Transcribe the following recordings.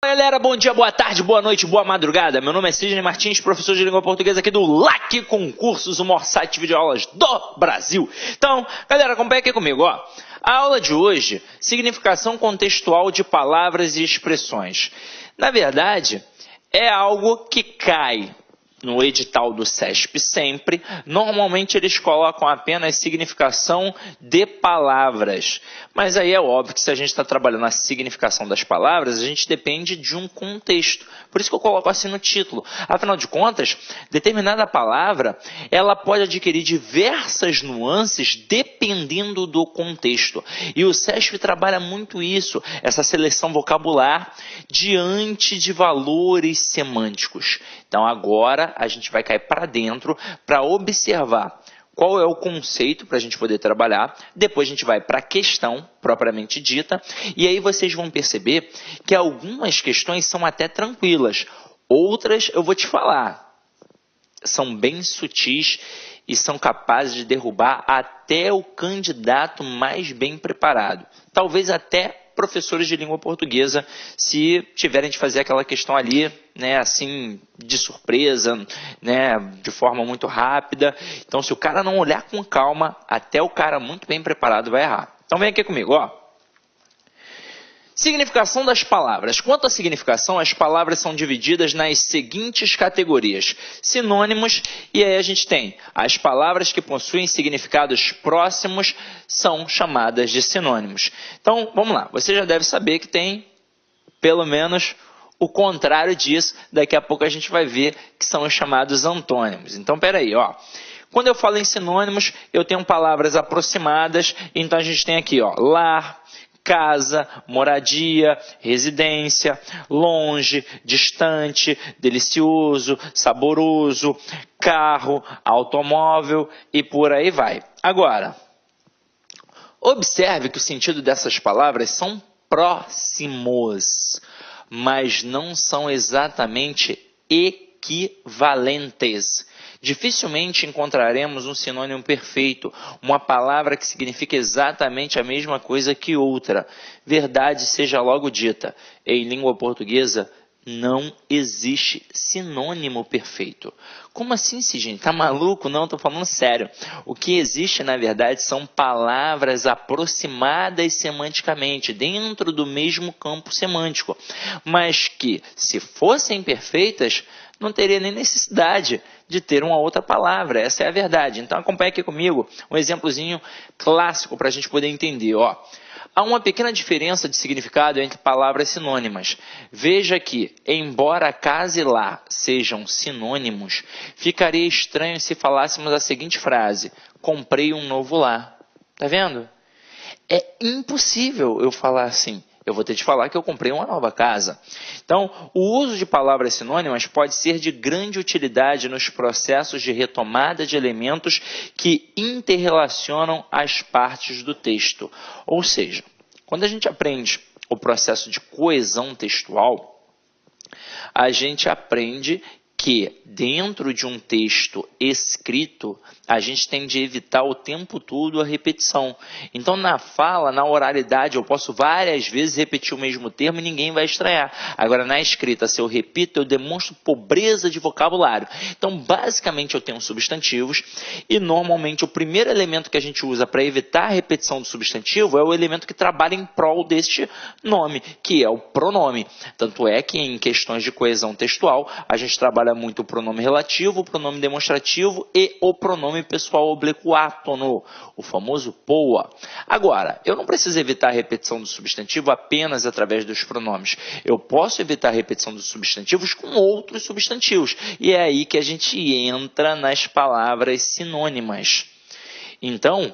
Galera, bom dia, boa tarde, boa noite, boa madrugada. Meu nome é Sidney Martins, professor de língua portuguesa aqui do LAC Concursos, o maior site de videoaulas do Brasil. Então, galera, acompanha aqui comigo, ó. A aula de hoje, significação contextual de palavras e expressões. Na verdade, é algo que cai no edital do CESP sempre. Normalmente eles colocam apenas significação de palavras. Mas aí é óbvio que se a gente está trabalhando a significação das palavras, a gente depende de um contexto. Por isso que eu coloco assim no título. Afinal de contas, determinada palavra, ela pode adquirir diversas nuances dependendo do contexto. E o CESP trabalha muito isso, essa seleção vocabular diante de valores semânticos. Então agora a gente vai cair para dentro para observar qual é o conceito para a gente poder trabalhar. Depois a gente vai para a questão propriamente dita. E aí vocês vão perceber que algumas questões são até tranquilas. Outras, eu vou te falar, são bem sutis e são capazes de derrubar até o candidato mais bem preparado. Talvez até professores de língua portuguesa, se tiverem de fazer aquela questão ali, né, assim, de surpresa, né, de forma muito rápida. Então, se o cara não olhar com calma, até o cara muito bem preparado vai errar. Então, vem aqui comigo, ó. Significação das palavras. Quanto à significação, as palavras são divididas nas seguintes categorias. Sinônimos, e aí a gente tem as palavras que possuem significados próximos, são chamadas de sinônimos. Então, vamos lá. Você já deve saber que tem, pelo menos, o contrário disso. Daqui a pouco a gente vai ver que são os chamados antônimos. Então, peraí, ó. Quando eu falo em sinônimos, eu tenho palavras aproximadas. Então, a gente tem aqui, ó, lar, casa, moradia, residência, longe, distante, delicioso, saboroso, carro, automóvel e por aí vai. Agora, observe que o sentido dessas palavras são próximos, mas não são exatamente equivalentes. Dificilmente encontraremos um sinônimo perfeito, uma palavra que significa exatamente a mesma coisa que outra. Verdade seja logo dita, em língua portuguesa não existe sinônimo perfeito. Como assim, Sidney? Tá maluco? Não, estou falando sério. O que existe, na verdade, são palavras aproximadas semanticamente, dentro do mesmo campo semântico, mas que, se fossem perfeitas, não teria nem necessidade de ter uma outra palavra. Essa é a verdade. Então, acompanhe aqui comigo um exemplozinho clássico para a gente poder entender. Ó. Há uma pequena diferença de significado entre palavras sinônimas. Veja que, embora casa e lar sejam sinônimos, ficaria estranho se falássemos a seguinte frase: comprei um novo lar. Tá vendo? É impossível eu falar assim. Eu vou ter de falar que eu comprei uma nova casa. Então, o uso de palavras sinônimas pode ser de grande utilidade nos processos de retomada de elementos que interrelacionam as partes do texto. Ou seja, quando a gente aprende o processo de coesão textual, a gente aprende que dentro de um texto escrito, a gente tem de evitar o tempo todo a repetição. Então, na fala, na oralidade, eu posso várias vezes repetir o mesmo termo e ninguém vai estranhar. Agora, na escrita, se eu repito, eu demonstro pobreza de vocabulário. Então, basicamente, eu tenho substantivos e, normalmente, o primeiro elemento que a gente usa para evitar a repetição do substantivo é o elemento que trabalha em prol deste nome, que é o pronome. Tanto é que, em questões de coesão textual, a gente trabalha muito o pronome relativo, o pronome demonstrativo e o pronome pessoal oblíquo átono, o famoso POA. Agora, eu não preciso evitar a repetição do substantivo apenas através dos pronomes. Eu posso evitar a repetição dos substantivos com outros substantivos. E é aí que a gente entra nas palavras sinônimas. Então,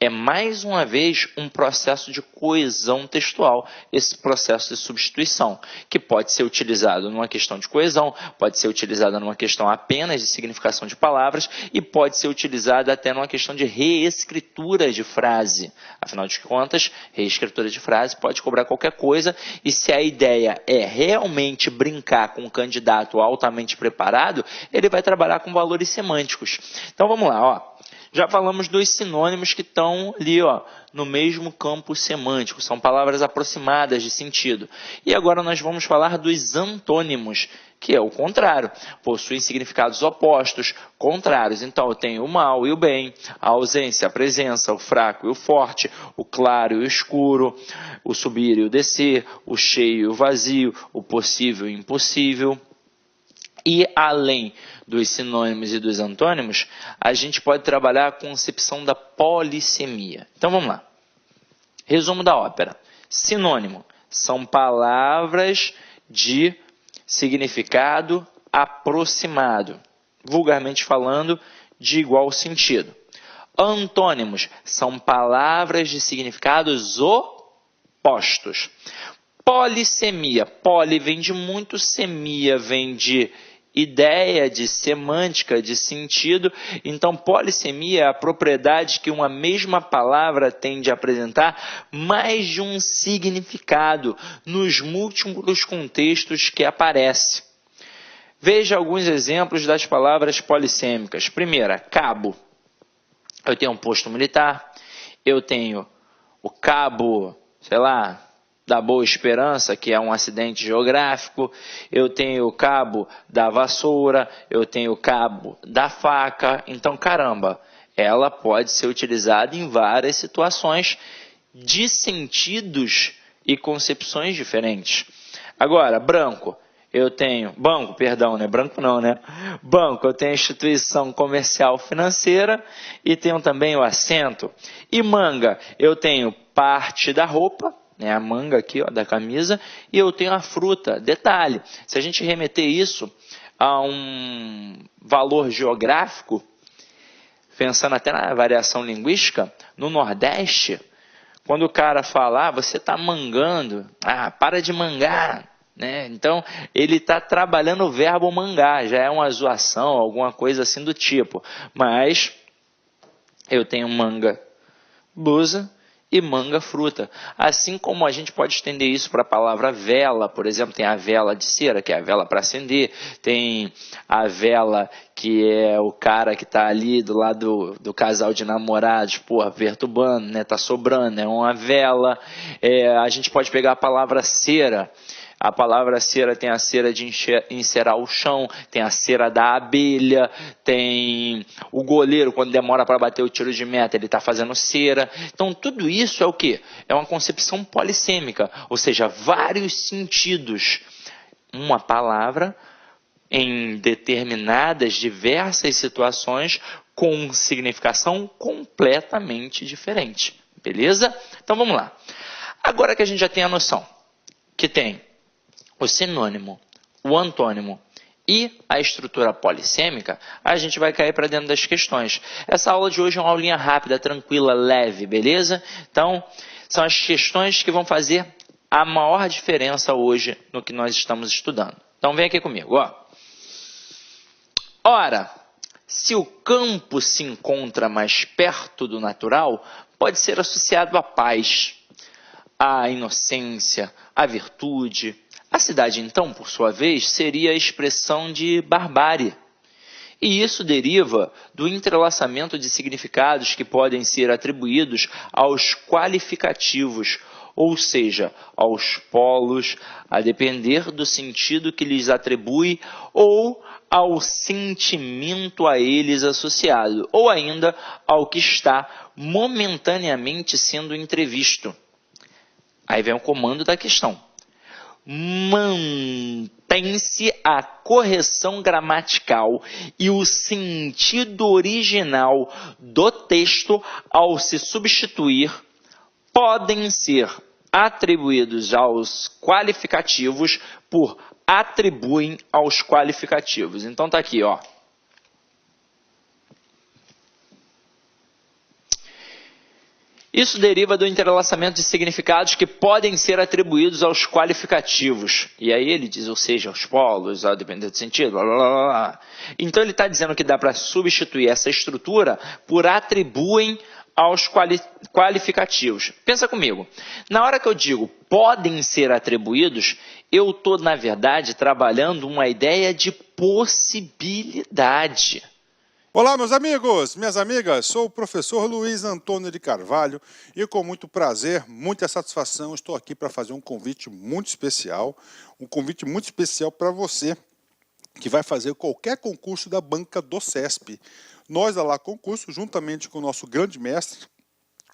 é mais uma vez um processo de coesão textual, esse processo de substituição, que pode ser utilizado numa questão de coesão, pode ser utilizado numa questão apenas de significação de palavras e pode ser utilizado até numa questão de reescritura de frase. Afinal de contas, reescritura de frase pode cobrar qualquer coisa e se a ideia é realmente brincar com um candidato altamente preparado, ele vai trabalhar com valores semânticos. Então vamos lá, ó. Já falamos dos sinônimos que estão ali, ó, no mesmo campo semântico, são palavras aproximadas de sentido. E agora nós vamos falar dos antônimos, que é o contrário, possuem significados opostos, contrários. Então, eu tenho o mal e o bem, a ausência, a presença, o fraco e o forte, o claro e o escuro, o subir e o descer, o cheio e o vazio, o possível e o impossível. E, além dos sinônimos e dos antônimos, a gente pode trabalhar a concepção da polissemia. Então, vamos lá. Resumo da ópera. Sinônimo são palavras de significado aproximado, vulgarmente falando, de igual sentido. Antônimos são palavras de significados opostos. Polissemia. Poli vem de muito, semia vem de ideia, de semântica, de sentido. Então, polissemia é a propriedade que uma mesma palavra tende a apresentar mais de um significado nos múltiplos contextos que aparece. Veja alguns exemplos das palavras polissêmicas. Primeira, cabo. Eu tenho um posto militar, eu tenho o cabo, sei lá, da Boa Esperança, que é um acidente geográfico, eu tenho o cabo da vassoura, eu tenho o cabo da faca. Então, caramba, ela pode ser utilizada em várias situações de sentidos e concepções diferentes. Agora, branco, eu tenho... Banco, perdão, né? Branco não, né? Banco, eu tenho instituição comercial financeira e tenho também o assento. E manga, eu tenho parte da roupa, a manga aqui, ó, da camisa, e eu tenho a fruta. Detalhe, se a gente remeter isso a um valor geográfico, pensando até na variação linguística, no Nordeste, quando o cara fala, você está mangando, para de mangar, né? Então, ele está trabalhando o verbo mangar, já é uma zoação, alguma coisa assim do tipo. Mas, eu tenho manga blusa, e manga fruta. Assim como a gente pode estender isso para a palavra vela, por exemplo, tem a vela de cera, que é a vela para acender, tem a vela que é o cara que está ali do lado do casal de namorados, perturbando, né? Tá sobrando, é uma vela. A gente pode pegar a palavra cera. A palavra cera tem a cera de encerar o chão, tem a cera da abelha, tem o goleiro, quando demora para bater o tiro de meta, ele está fazendo cera. Então, tudo isso é o quê? É uma concepção polissêmica, ou seja, vários sentidos. Uma palavra em determinadas, diversas situações com significação completamente diferente. Beleza? Então, vamos lá. Agora que a gente já tem a noção que tem o sinônimo, o antônimo e a estrutura polissêmica, a gente vai cair para dentro das questões. Essa aula de hoje é uma aulinha rápida, tranquila, leve, beleza? Então, são as questões que vão fazer a maior diferença hoje no que nós estamos estudando. Então, vem aqui comigo, ó. Ora, se o campo se encontra mais perto do natural, pode ser associado à paz, à inocência, à virtude. A cidade, então, por sua vez, seria a expressão de barbárie. E isso deriva do entrelaçamento de significados que podem ser atribuídos aos qualificativos, ou seja, aos polos, a depender do sentido que lhes atribui ou ao sentimento a eles associado, ou ainda ao que está momentaneamente sendo entrevisto. Aí vem o comando da questão. Mantém-se a correção gramatical e o sentido original do texto ao se substituir podem ser atribuídos aos qualificativos por atribuem aos qualificativos. Então tá aqui, ó. Isso deriva do entrelaçamento de significados que podem ser atribuídos aos qualificativos. E aí ele diz, ou seja, aos polos, a depender do sentido, blá, blá, blá, blá. Então ele está dizendo que dá para substituir essa estrutura por atribuem aos qualificativos. Pensa comigo. Na hora que eu digo podem ser atribuídos, eu estou, na verdade, trabalhando uma ideia de possibilidade. Olá, meus amigos, minhas amigas, sou o professor Luiz Antônio de Carvalho e com muito prazer, muita satisfação, estou aqui para fazer um convite muito especial para você que vai fazer qualquer concurso da banca do CESP. Nós da Lá Concurso, juntamente com o nosso grande mestre,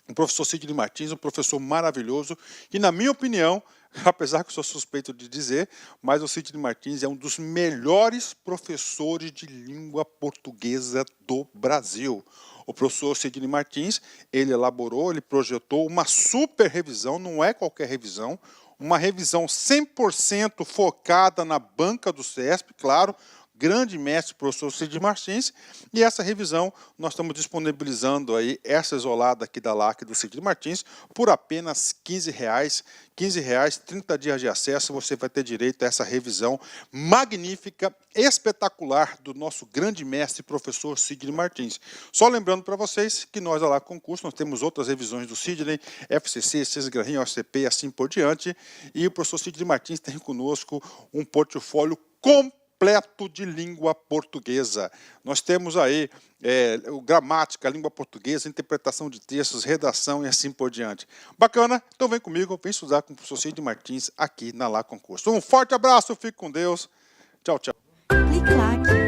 o professor Sidney Martins, um professor maravilhoso, que na minha opinião, apesar que eu sou suspeito de dizer, mas o Sidney Martins é um dos melhores professores de língua portuguesa do Brasil. O professor Sidney Martins, ele elaborou, ele projetou uma super revisão, não é qualquer revisão, uma revisão 100% focada na banca do CESP, claro, grande mestre, professor Sidney Martins, e essa revisão nós estamos disponibilizando aí essa isolada aqui da LAC do Sidney Martins por apenas R$15, 30 dias de acesso, você vai ter direito a essa revisão magnífica, espetacular do nosso grande mestre, professor Sidney Martins. Só lembrando para vocês que nós da LAC Concurso, nós temos outras revisões do Sidney, FCC, CESGRARRIM, OCP e assim por diante, e o professor Sidney Martins tem conosco um portfólio completo de língua portuguesa. Nós temos aí gramática, língua portuguesa, interpretação de textos, redação e assim por diante. Bacana? Então vem comigo, vem estudar com o professor Sidney Martins aqui na Lá Concurso. Um forte abraço, fique com Deus. Tchau, tchau. Clique lá.